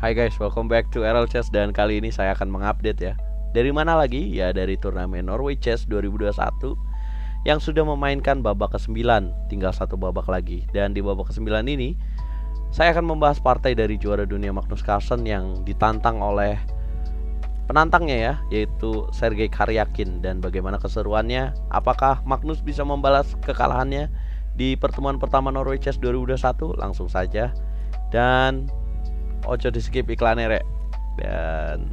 Hai guys, welcome back to RL Chess dan kali ini saya akan mengupdate ya. Dari mana lagi? Ya dari turnamen Norway Chess 2021 yang sudah memainkan babak ke-9, tinggal satu babak lagi. Dan di babak ke-9 ini saya akan membahas partai dari juara dunia Magnus Carlsen yang ditantang oleh penantangnya ya, yaitu Sergei Karyakin. Dan bagaimana keseruannya? Apakah Magnus bisa membalas kekalahannya di pertemuan pertama Norway Chess 2021? Langsung saja. Dan ojo di skip iklannya rek. Dan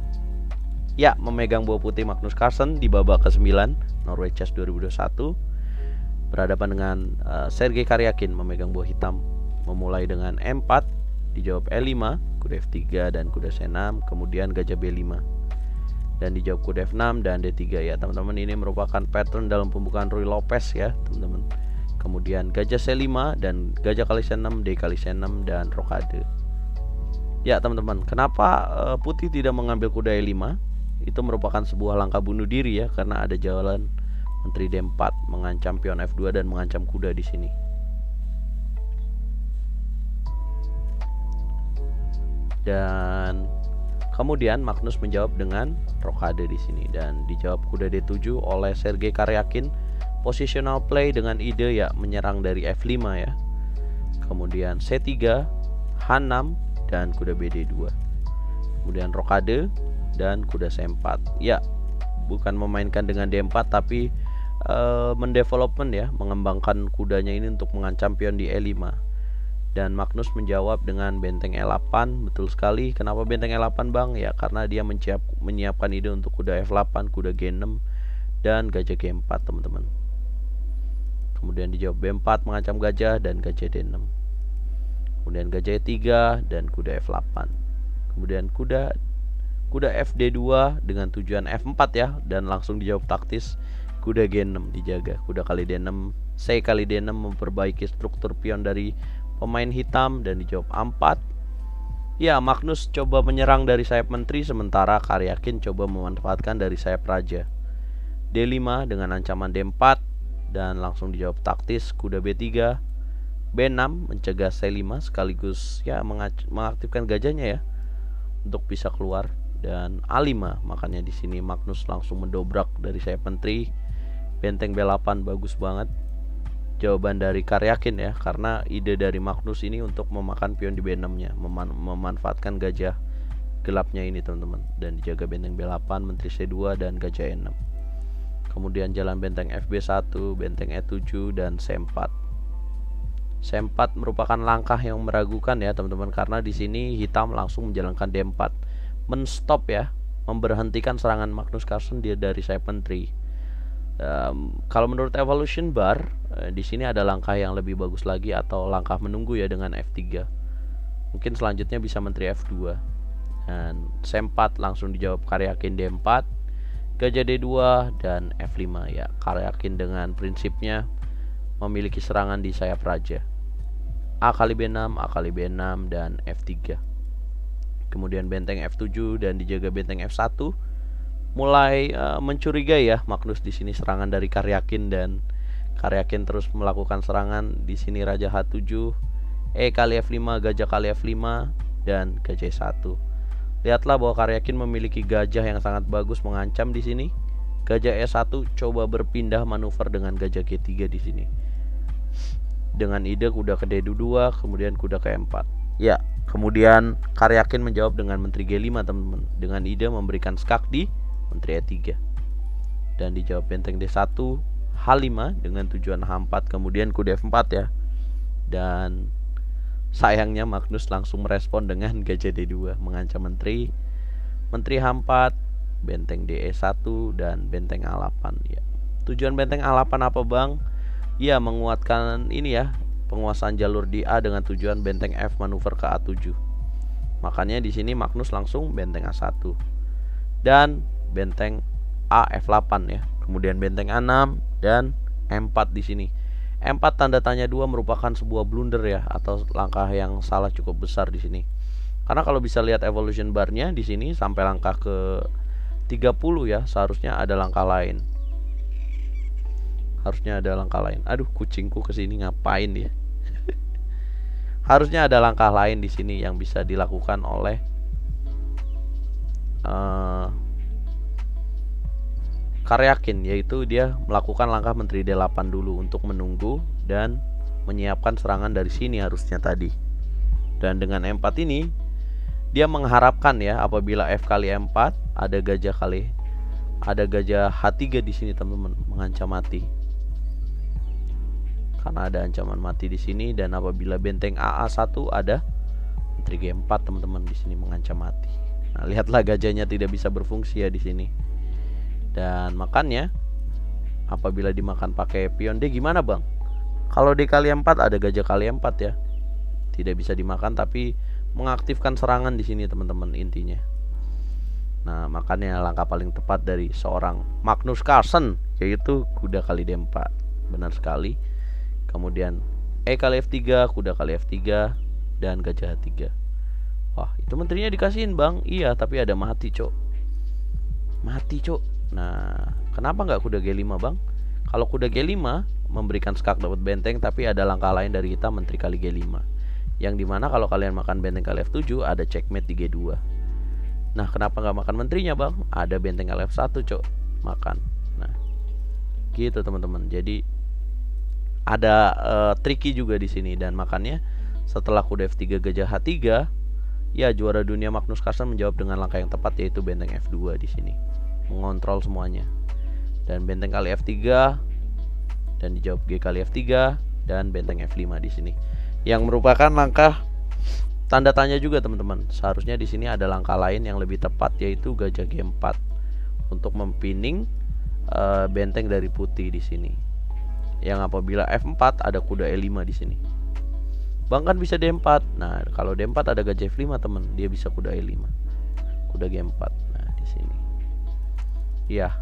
ya, memegang buah putih Magnus Carlsen di babak ke-9 Norway Chess 2021 berhadapan dengan Sergei Karyakin memegang buah hitam, memulai dengan M4, dijawab E5, kuda F3 dan kuda C6, kemudian gajah B5 dan dijawab kuda F6 dan D3 ya teman-teman. Ini merupakan pattern dalam pembukaan Ruy Lopez ya teman-teman. Kemudian gajah C5 dan gajah kali C6, D kali C6 dan rokade. Ya teman-teman, kenapa putih tidak mengambil kuda E5? Itu merupakan sebuah langkah bunuh diri ya, karena ada jalan menteri D4 mengancam pion F2 dan mengancam kuda di sini. Dan kemudian Magnus menjawab dengan rokade di sini dan dijawab kuda D7 oleh Sergei Karyakin. Positional play dengan ide ya menyerang dari F5 ya. Kemudian C3, H6 dan kuda BD2. Kemudian rokade dan kuda C4. Ya, bukan memainkan dengan D4 tapi mendevelopment ya, mengembangkan kudanya ini untuk mengancam pion di E5. Dan Magnus menjawab dengan benteng E8. Betul sekali. Kenapa benteng E8 bang? Ya karena dia menyiapkan ide untuk kuda F8, kuda G6 dan gajah G4 teman-teman. Kemudian dijawab B4 mengancam gajah dan gajah D6. Kemudian gajah E3 dan kuda F8. Kemudian kuda FD2 dengan tujuan F4 ya, dan langsung dijawab taktis kuda G6 dijaga. Kuda kali D6, C kali D6 memperbaiki struktur pion dari pemain hitam dan dijawab A4. Ya, Magnus coba menyerang dari sayap menteri sementara Karyakin coba memanfaatkan dari sayap raja. D5 dengan ancaman D4 dan langsung dijawab taktis kuda B3. B6 mencegah C5 sekaligus ya mengaktifkan gajahnya ya untuk bisa keluar, dan A5 makanya di sini Magnus langsung mendobrak dari sayap menteri. Benteng B8 bagus banget jawaban dari Karyakin ya, karena ide dari Magnus ini untuk memakan pion di B6-nya, memanfaatkan gajah gelapnya ini teman-teman, dan dijaga benteng B8, menteri C2 dan gajah E6. Kemudian jalan benteng FB1, benteng E7 dan C4. C4 merupakan langkah yang meragukan ya teman-teman, karena di sini hitam langsung menjalankan D4, menstop ya, memberhentikan serangan Magnus Carlsen dia dari sayap menteri. Kalau menurut evolution bar di sini ada langkah yang lebih bagus lagi atau langkah menunggu ya dengan F3. Mungkin selanjutnya bisa menteri F2. Dan C4 langsung dijawab Karyakin D4, gajah D2 dan F5 ya. Karyakin dengan prinsipnya memiliki serangan di sayap raja. A kali B6, A kali B6 dan F3. Kemudian benteng F7 dan dijaga benteng F1. Mulai mencurigai ya Magnus di sini serangan dari Karyakin, dan Karyakin terus melakukan serangan di sini raja H7, E kali F5, gajah kali F5 dan gajah E1. Lihatlah bahwa Karyakin memiliki gajah yang sangat bagus mengancam di sini. Gajah E1 coba berpindah manuver dengan gajah G3 di sini. Dengan ide kuda ke D2, kemudian kuda ke E4. Ya, kemudian Karyakin menjawab dengan menteri G5 teman-teman, dengan ide memberikan skak di menteri E3. Dan dijawab benteng D1, H5 dengan tujuan H4, kemudian kuda F4 ya. Dan sayangnya Magnus langsung merespon dengan gajah D2 mengancam menteri H4, benteng DE1 dan benteng A8 ya. Tujuan benteng A8 apa bang? Ya, menguatkan ini ya, penguasaan jalur di A dengan tujuan benteng F manuver ke A7. Makanya di sini Magnus langsung benteng A1 dan benteng A F8 ya. Kemudian benteng A6 dan M4 di sini. M4 tanda tanya 2 merupakan sebuah blunder ya, atau langkah yang salah cukup besar di sini. Karena kalau bisa lihat evolution barnya di sini sampai langkah ke 30 ya, seharusnya ada langkah lain. Aduh, kucingku kesini ngapain dia? Harusnya ada langkah lain di sini yang bisa dilakukan oleh Karyakin, yaitu dia melakukan langkah menteri D8 dulu untuk menunggu dan menyiapkan serangan dari sini harusnya tadi. Dan dengan E4 ini dia mengharapkan ya, apabila F kali E4 ada gajah H3 di sini teman-teman, mengancam mati. Karena ada ancaman mati di sini, dan apabila benteng AA1 ada menteri G4 teman-teman di sini mengancam mati. Nah, lihatlah gajahnya tidak bisa berfungsi ya di sini. Dan makannya apabila dimakan pakai pion D gimana bang? Kalau D kali 4 ada gajah kali 4 ya. Tidak bisa dimakan tapi mengaktifkan serangan di sini teman-teman intinya. Nah, makanya langkah paling tepat dari seorang Magnus Carlsen yaitu kuda kali D4. Benar sekali. Kemudian E kali F3, kuda kali F3 dan gajah H3. Wah, itu menterinya dikasihin bang. Iya, tapi ada mati cok. Mati cok. Nah, kenapa nggak kuda G5 bang? Kalau kuda G5 memberikan skak dapat benteng, tapi ada langkah lain dari kita menteri kali G5, yang dimana kalau kalian makan benteng kali F7 ada checkmate di G2. Nah, kenapa nggak makan menterinya bang? Ada benteng kali F1 cok, makan. Nah, gitu teman-teman. Jadi ada tricky juga di sini, dan makannya setelah kuda F3 gajah H3, ya juara dunia Magnus Carlsen menjawab dengan langkah yang tepat yaitu benteng F2 di sini. Mengontrol semuanya. Dan benteng kali F3 dan dijawab G kali F3 dan benteng F5 di sini. Yang merupakan langkah tanda tanya juga teman-teman. Seharusnya di sini ada langkah lain yang lebih tepat yaitu gajah G4 untuk mempining benteng dari putih di sini. Yang apabila F4 ada kuda E5 di sini. Bang kan bisa D4. Nah, kalau D4 ada gajah F5 teman, dia bisa kuda E5. Kuda G4. Nah, di sini. Ya,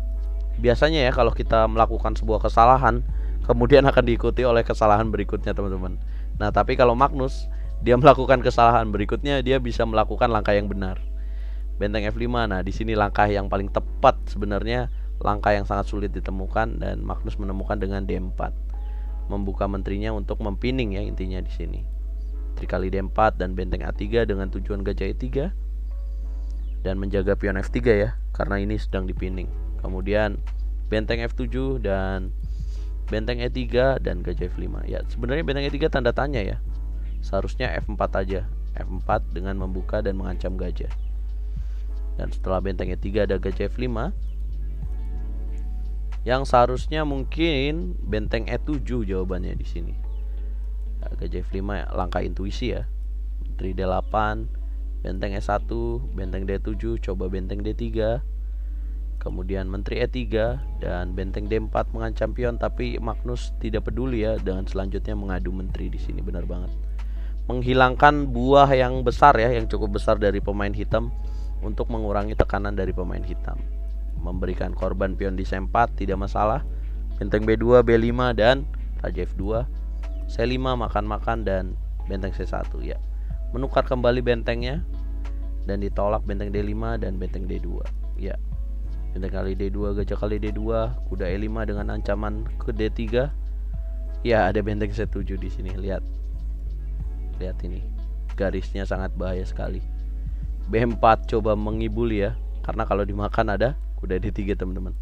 biasanya ya kalau kita melakukan sebuah kesalahan, kemudian akan diikuti oleh kesalahan berikutnya teman-teman. Nah, tapi kalau Magnus, dia melakukan kesalahan berikutnya, dia bisa melakukan langkah yang benar. Benteng F5. Nah, di sini langkah yang paling tepat sebenarnya, langkah yang sangat sulit ditemukan, dan Magnus menemukan dengan D4. Membuka menterinya untuk mempining ya intinya di sini. Menteri kali D4 dan benteng A3 dengan tujuan gajah E3 dan menjaga pion F3 ya, karena ini sedang dipining. Kemudian benteng F7 dan benteng E3 dan gajah F5. Ya, sebenarnya benteng E3 tanda tanya ya. Seharusnya F4 aja. F4 dengan membuka dan mengancam gajah. Dan setelah benteng E3 ada gajah F5. Yang seharusnya mungkin benteng E7 jawabannya di sini. Ya, gajah F5 langkah intuisi ya. Menteri D8, benteng E1, benteng D7, coba benteng D3. Kemudian menteri E3 dan benteng D4 mengancam pion, tapi Magnus tidak peduli ya, dengan selanjutnya mengadu menteri di sini. Benar banget. Menghilangkan buah yang besar ya, yang cukup besar dari pemain hitam untuk mengurangi tekanan dari pemain hitam. Memberikan korban pion di C4 tidak masalah. Benteng B2, B5 dan raja F2. C5 makan-makan dan benteng C1 ya. Menukar kembali bentengnya dan ditolak benteng D5 dan benteng D2 ya. Benteng kali D2, gajah kali D2, kuda E5 dengan ancaman ke D3. Ya, ada benteng C7 di sini. Lihat ini. Garisnya sangat bahaya sekali. B4 coba mengibuli ya, karena kalau dimakan ada kuda D3 teman-teman.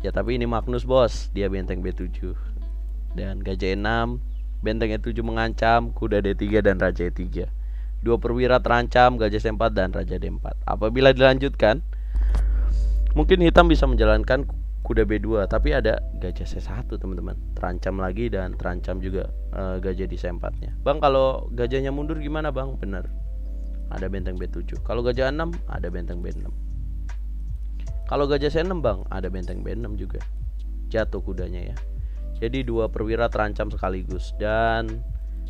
Ya, tapi ini Magnus bos, dia benteng B7 dan gajah E6, benteng E7 mengancam, kuda D3 dan raja E3. Dua perwira terancam, gajah C4 dan raja D4. Apabila dilanjutkan, mungkin hitam bisa menjalankan kuda B2, tapi ada gajah C1 teman-teman, terancam lagi, dan terancam juga gajah di C4-nya. Bang, kalau gajahnya mundur gimana bang? Benar, ada benteng B7. Kalau gajah 6 ada benteng B6. Kalau gajah C6 bang, ada benteng B6 juga. Jatuh kudanya ya. Jadi dua perwira terancam sekaligus. Dan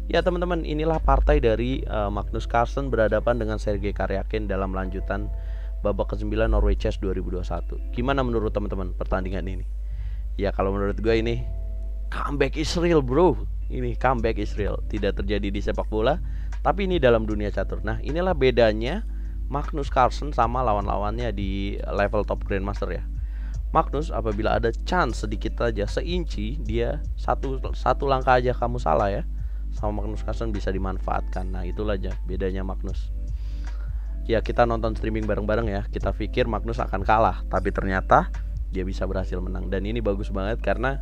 ya teman-teman, inilah partai dari Magnus Carlsen berhadapan dengan Sergei Karyakin dalam lanjutan babak ke-9 Norway Chess 2021. Gimana menurut teman-teman pertandingan ini? Ya, kalau menurut gue ini comeback Israel bro. Ini comeback Israel. Tidak terjadi di sepak bola, tapi ini dalam dunia catur. Nah, inilah bedanya Magnus Carlsen sama lawan-lawannya di level top Grandmaster ya. Magnus apabila ada chance sedikit aja, seinci, dia satu langkah aja kamu salah ya, sama Magnus Carlsen bisa dimanfaatkan. Nah, itulah aja bedanya Magnus. ya kita nonton streaming bareng-bareng ya. Kita pikir Magnus akan kalah, tapi ternyata dia bisa berhasil menang. Dan ini bagus banget karena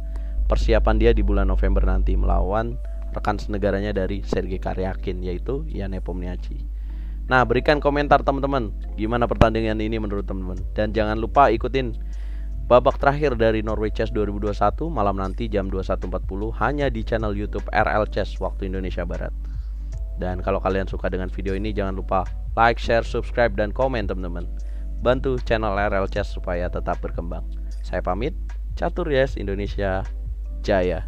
persiapan dia di bulan November nanti melawan rekan senegaranya dari Sergei Karyakin, yaitu Jan Nepomniachtchi. Nah, berikan komentar teman-teman, gimana pertandingan ini menurut teman-teman. Dan jangan lupa ikutin babak terakhir dari Norway Chess 2021 malam nanti jam 21.40 hanya di channel YouTube RL Chess waktu Indonesia Barat. Dan kalau kalian suka dengan video ini, jangan lupa like, share, subscribe, dan komen teman-teman. Bantu channel RL Chess supaya tetap berkembang. Saya pamit, Catur Yes, Indonesia Jaya.